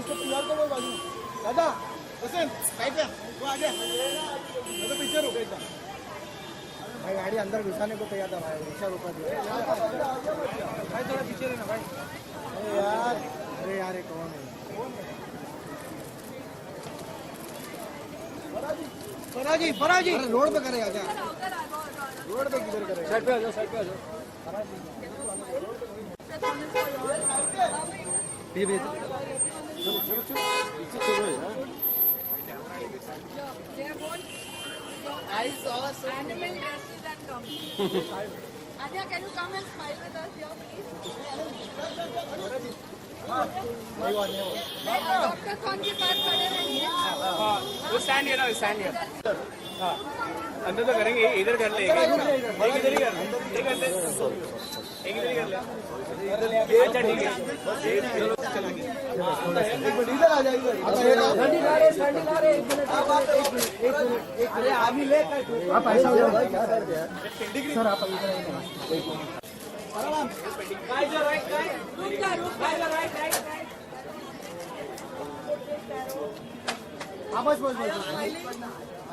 इसको तैयार करो बाजू दादा वसंत साइड पे वो आगे तो पीछे रुक एकदम भाई गाड़ी अंदर घुसाने को तैयार था भाई रिक्शा रुका दिया भाई थोड़ा पीछे रहना भाई अरे यार ये कौन है फराजी रोड पे करे आजा रोड पे किधर करे साइड पे आ जाओ ये I saw so many dresses that come. Adya, can you come and smile with us here, please? Doctor कौन के पास खड़े रहेंगे? हाँ, वो स्टैंड है ना, स्टैंड है। हाँ, अंदर तो करेंगे, इधर कर ले, एक इधर ही कर ले, एक इधर ही कर ले। अच्छा ठीक है। एक मिनट इधर आ जाइए। अरे आदमी ले आप ऐसा हो जाओ सर आप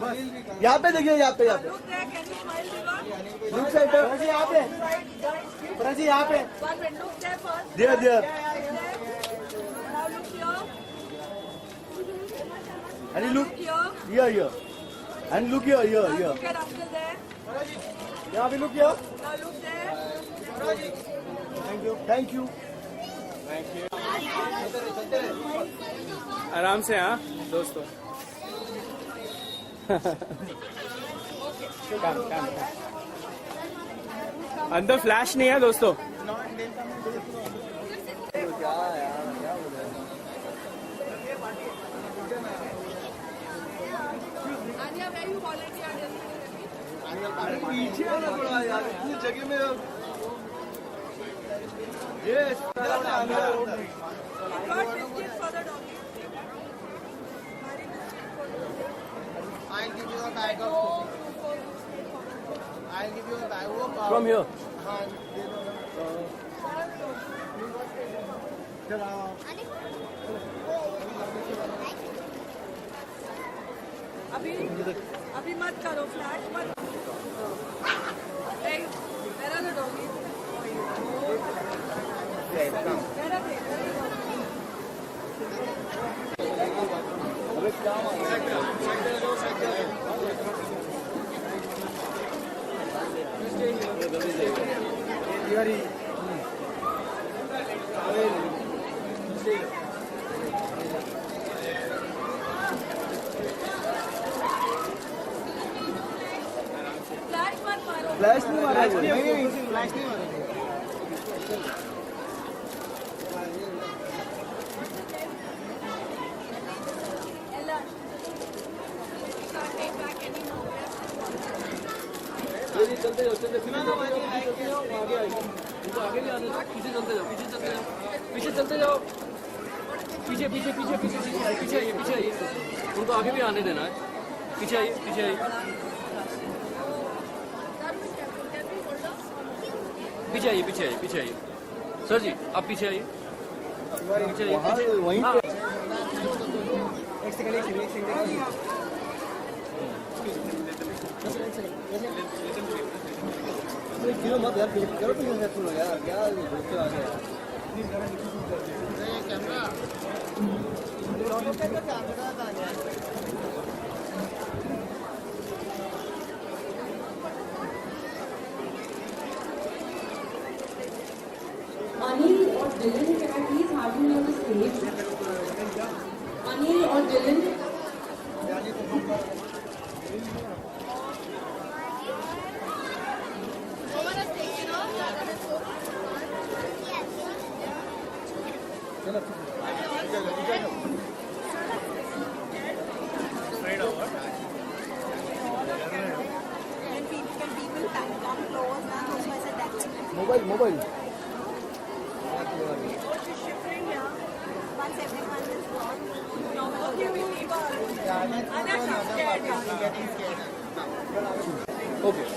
बस यहाँ पे देखिए यहाँ पे यहाँ पे यहाँ पे दिया and look here and look here yeah we look here thank you आराम से हाँ दोस्तों अंदर फ्लैश नहीं है दोस्तों पीछे आना पड़ा यार इतनी जगह में ये I'll give you a bag of from here. अभी मत करो फ्लैश मत where are the doggies? Flash नहीं मारा फ्लैश नहीं मारा चलते जाओ आगे भी आने दो पीछे चलते जाओ पीछे आइए उनको आगे भी आने देना है पीछे आइए पीछे आइए सर जी आप पीछे आइए वहीं पे एक सेकंड किलो मत यार करो तुम यार क्या घूमते आ गए camera Anil or Dylan, can I please have you on the stage? Anil or Dylan? Mobile. Once everyone is gone. Okay.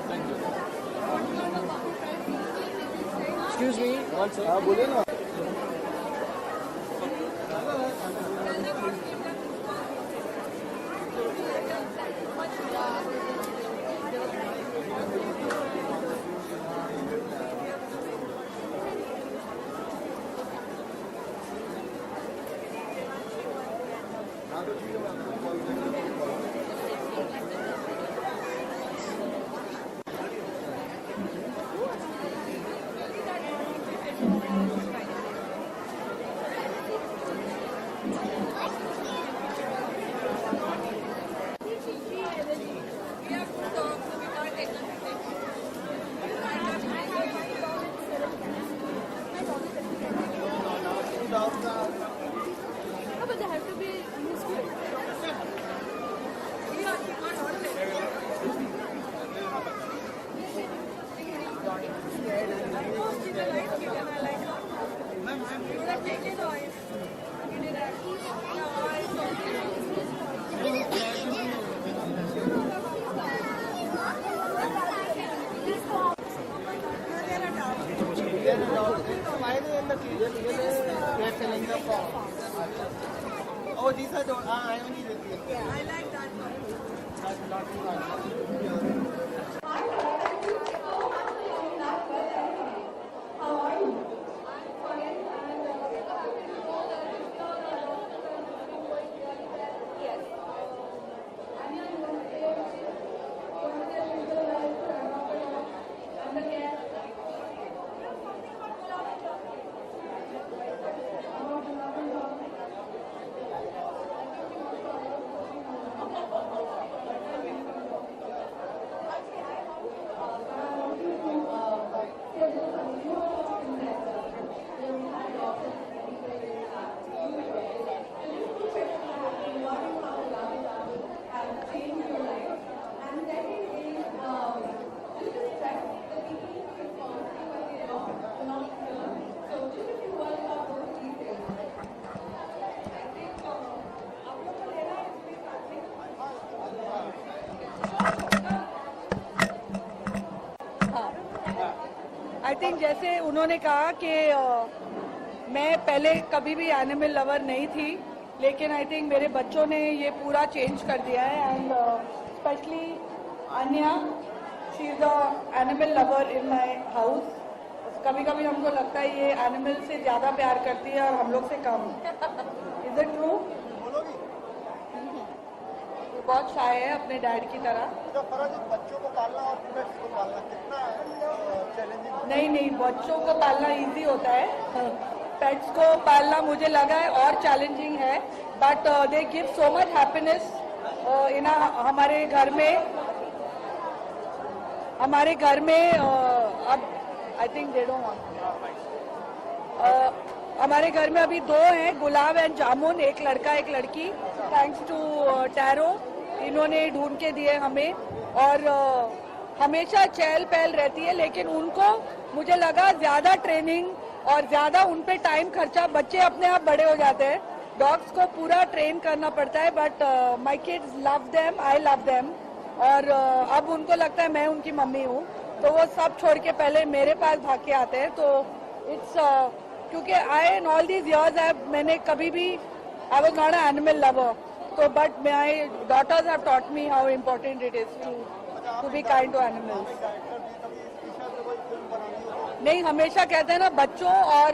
Thank you. Excuse me. One second. बोलिए ना. But they have to be used to it. Oh, these are the I only did this. Yeah, I like that one. That's not too much. I think जैसे उन्होंने कहा कि मैं पहले कभी भी एनिमल लवर नहीं थी, लेकिन आई थिंक मेरे बच्चों ने ये पूरा चेंज कर दिया है and specially Anya, she is the animal lover in my house. कभी कभी हमको लगता है ये एनिमल से ज्यादा प्यार करती है और हम लोग से कम. Is it true? बहुत शाय है अपने डैड की तरह. बच्चों को पालना और पेट्स को पालना कितना चैलेंजिंग? नहीं, बच्चों को पालना इजी होता है. पेट्स को पालना मुझे लगा है और चैलेंजिंग है, but they give so much happiness. In हमारे घर में अब I think they don't want. हमारे घर में अभी 2 हैं, गुलाब एंड जामुन, एक लड़का एक लड़की. थैंक्स टू टैरो, इन्होंने ढूंढ के दिए हमें. और हमेशा चहल पहल रहती है, लेकिन उनको मुझे लगा ज्यादा ट्रेनिंग और ज्यादा उन पे टाइम खर्चा. बच्चे अपने आप बड़े हो जाते हैं, डॉग्स को पूरा ट्रेन करना पड़ता है. But my kids love them, I love them. और अब उनको लगता है मैं उनकी मम्मी हूँ, तो वो सब छोड़ के पहले मेरे पास भाग के आते हैं. तो इट्स क्योंकि I in all these years मैंने कभी भी I was not an animal lover, तो but my daughters have taught me how important it is to be kind to animals. नहीं, हमेशा कहते हैं ना बच्चों और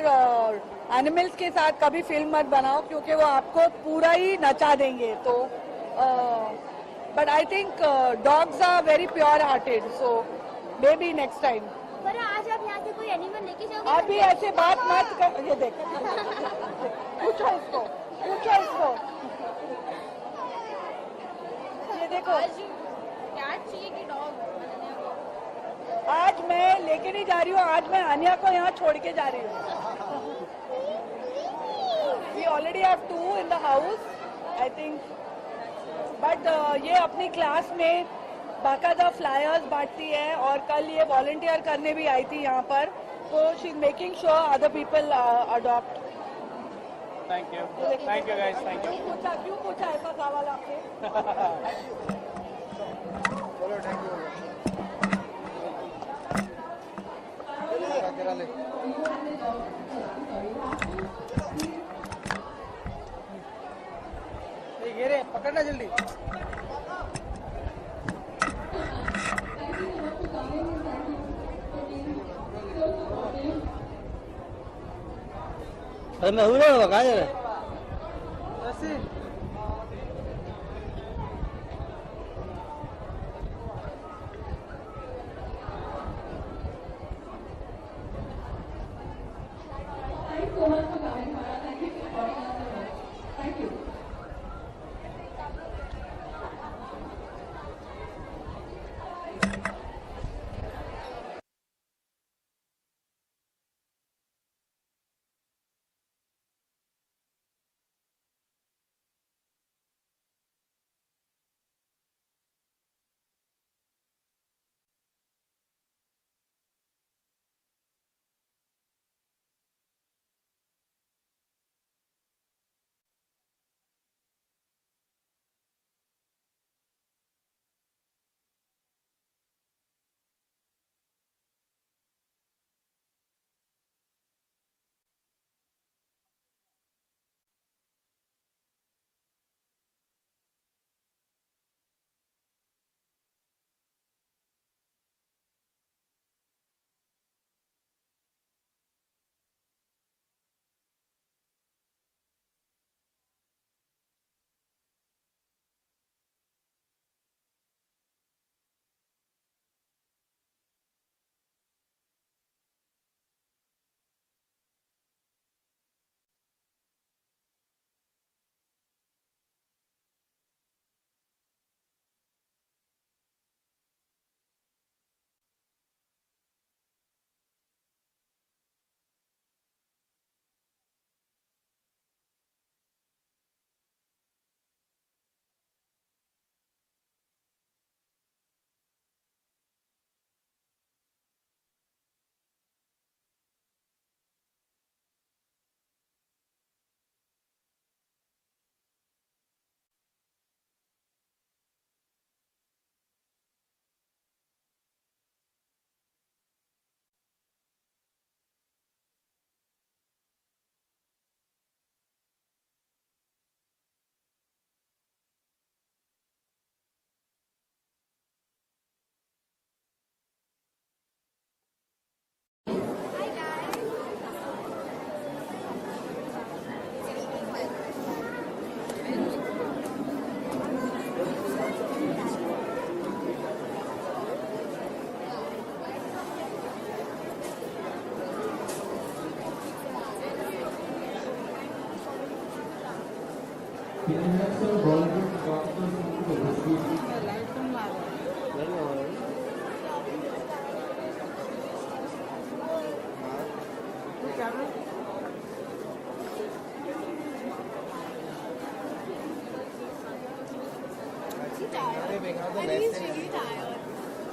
एनिमल्स के साथ कभी फिल्म मत बनाओ, क्योंकि वो आपको पूरा ही नचा देंगे. तो but I think dogs are very pure hearted, so maybe next time. पर आज आप यहाँ से कोई एनिमल लेके जाओगे? आप भी ऐसे बात मत कर. ये देख, पूछो इसको. ये देखो, कैट चाहिए कि डॉग? आज मैं लेके नहीं जा रही हूँ, आज मैं अनिया को यहाँ छोड़ के जा रही हूँ. We already have 2 in the house I think. But ये अपनी क्लास में बाकायदा फ्लायर्स बांटती है और कल ये वॉलंटियर करने भी आई थी यहाँ पर. तो she is making sure other people adopt. Thank you guys, thank you. क्यों पूछा ऐसा सवाल आपने? बोलो थैंक यू. ले ये रे, पकड़ना जल्दी. अरे मैं हूँ ना, कहाँ जा रहा है? Thanks so much for coming, Farah. Thank you for supporting us so much. Thank you.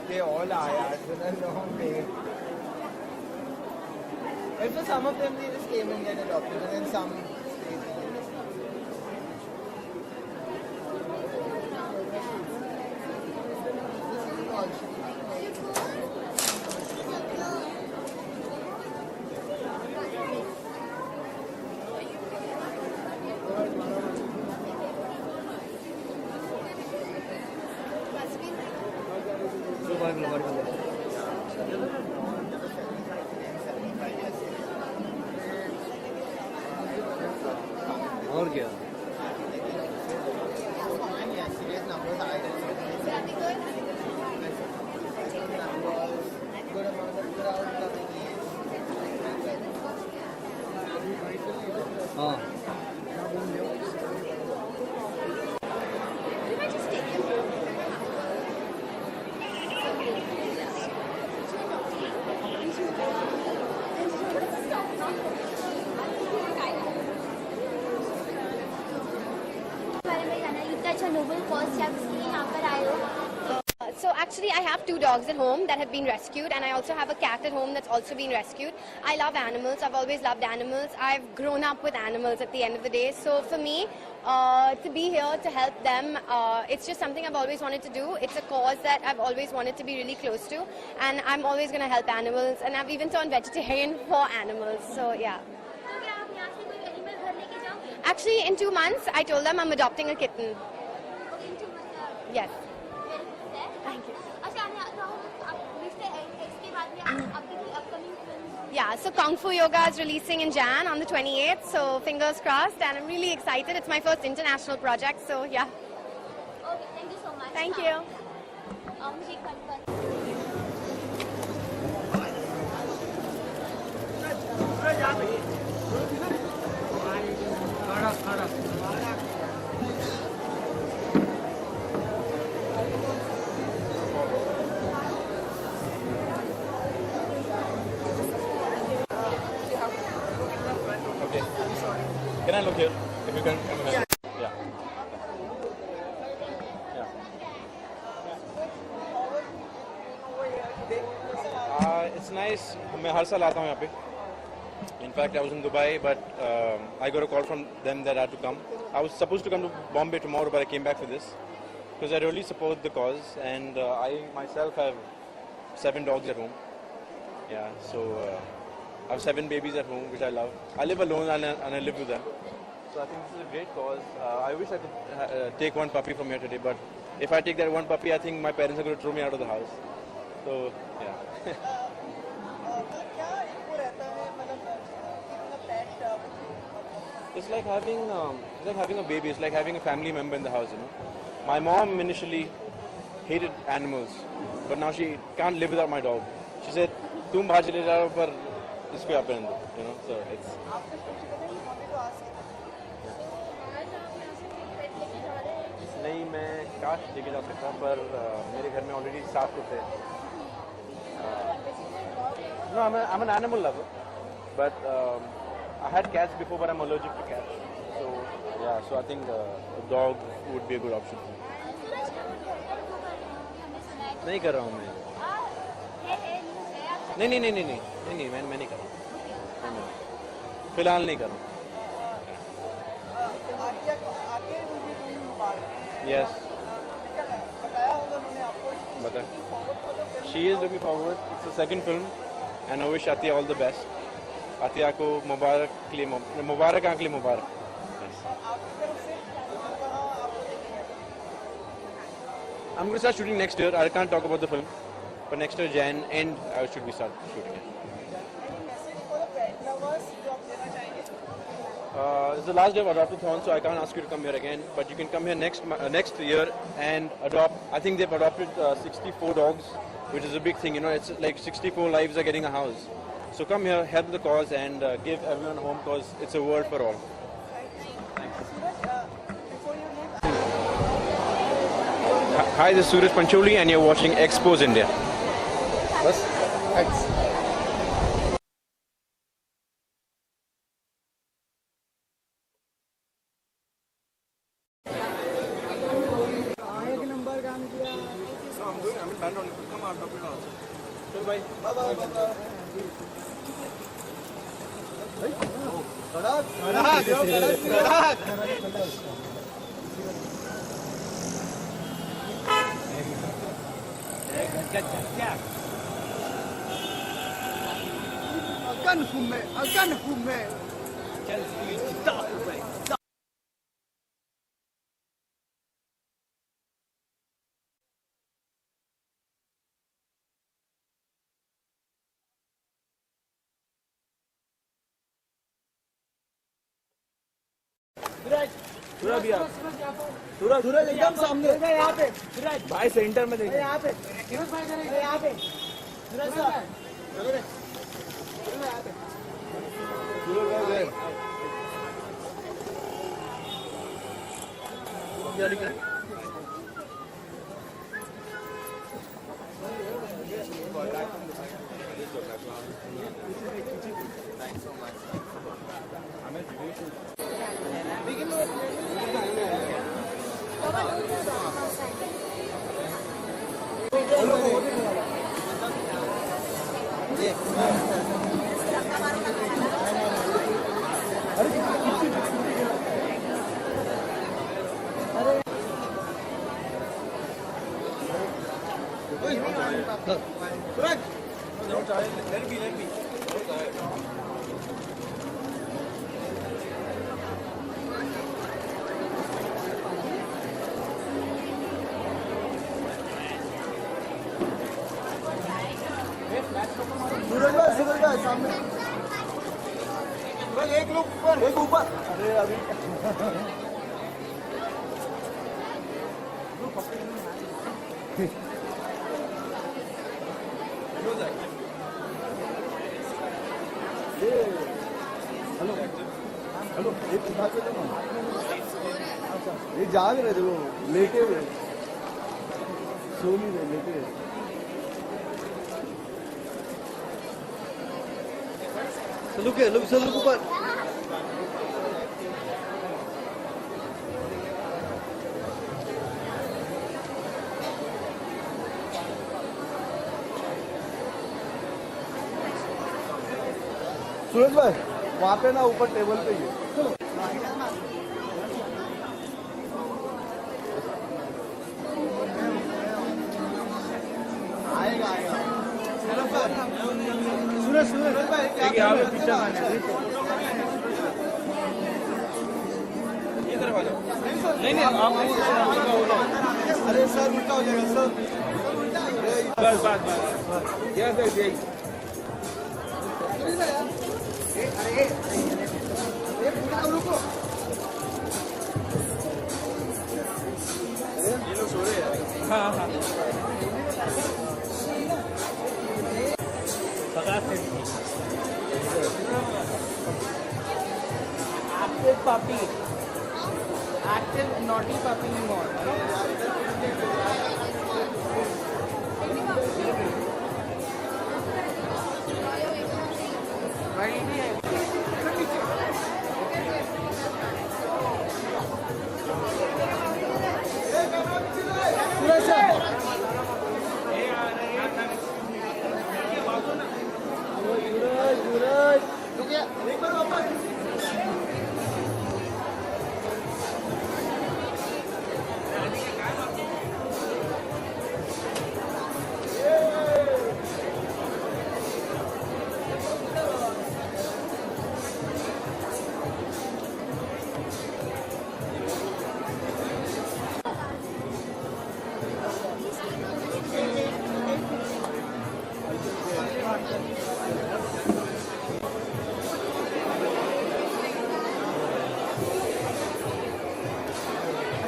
They all are. It's been a long day. But for some of them, they just came and get adopted, and then some stayed. और क्या? हाँ So actually I have 2 dogs at home that have been rescued, and I also have a cat at home that's also been rescued. I love animals. I've always loved animals. I've grown up with animals at the end of the day. So for me, to be here to help them, it's just something I've always wanted to do. It's a cause that I've always wanted to be really close to, and I'm always going to help animals, and I've even turned vegetarian for animals. So yeah. Actually, in 2 months, I told them I'm adopting a kitten. Yes. Thank you. Yeah, so Kung Fu Yoga is releasing in Jan on the 28th, so fingers crossed, and I'm really excited. It's my first international project, so yeah. Okay, thank you so much. Thank you. Ji, confirm. Okay. Can I look here? If you can come here. Yeah. It's nice. मैं हर साल आता हूँ यहाँ पे. In fact, I was in Dubai, but I got a call from them that I had to come. I was supposed to come to Bombay tomorrow, but I came back for this because I really support the cause, and I myself have 7 dogs at home. Yeah, so I have 7 babies at home, which I love. I live alone and I live with them. So I think this is a great cause. I wish I could take one puppy from here today, but if I take that one puppy, I think my parents are going to throw me out of the house. So, yeah. It's like having a baby. It's like having a family member in the house, you know. My mom initially hated animals, but now she can't live without my dog. She said, "तुम बाहर चले जाओ पर इसको यहाँ पे रहने दो," you know. So it's. नहीं मैं काश लेके जा सकता पर मेरे घर में ऑलरेडी 7 कुत्ते हैं. No, I'm an animal lover, but I had cats before, but I'm allergic to cats. So yeah, so I think a dog would be a good option for me. नहीं कर रहा हूँ मैं. नहीं मैं नहीं कर रहा हूँ. फिलहाल नहीं कर रहा हूँ. Yes. बता. She is looking forward. It's the second film, and I wish Atiya all the best. Atiya को मुबारक के लिए मुबारक आंख के लिए मुबारक. Yes. I'm going to start shooting next year. I can't talk about the film, but next year Jan end I should be start shooting it. It's the last day of Adopt-a-thon, so I can't ask you to come here again. But you can come here next year and adopt. I think they've adopted 64 dogs, which is a big thing. You know, it's like 64 lives are getting a house. So come here, help the cause, and give everyone a home, because it's a world for all. Hi, this is Suraj Pancholi, and you're watching Expose India. बस thanks. अगन हूँ मैं. सूरज एकदम सामने यहाँ पे. भाई centre में देखो यहाँ पे. यहाँ पे सूरज सर. सूरज भाई सामने भाई, एक लोग ऊपर, एक ऊपर। अरे अभी हेलो हेलो, एक उठा के दो ना। ये जाग रहे थे, वो लेटे हुए, सो नहीं रहे, लेटे हुए। सलूक ऊपर। सूरज भाई वहाँ पे ना ऊपर टेबल पे ही है। चलो आएगा आएगा। सूरज भाई क्या पिक्चर नहीं आप अरे सर उल्टा हो जाएगा सर। बस यस रुको हाँ Active puppy. Active naughty puppy you want.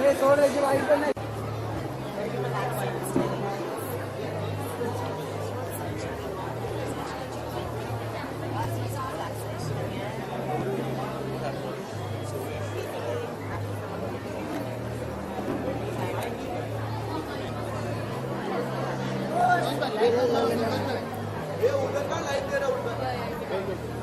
अरे थोड़े जो आई पे नहीं। ये उधर का लाइट दे रहा उधर।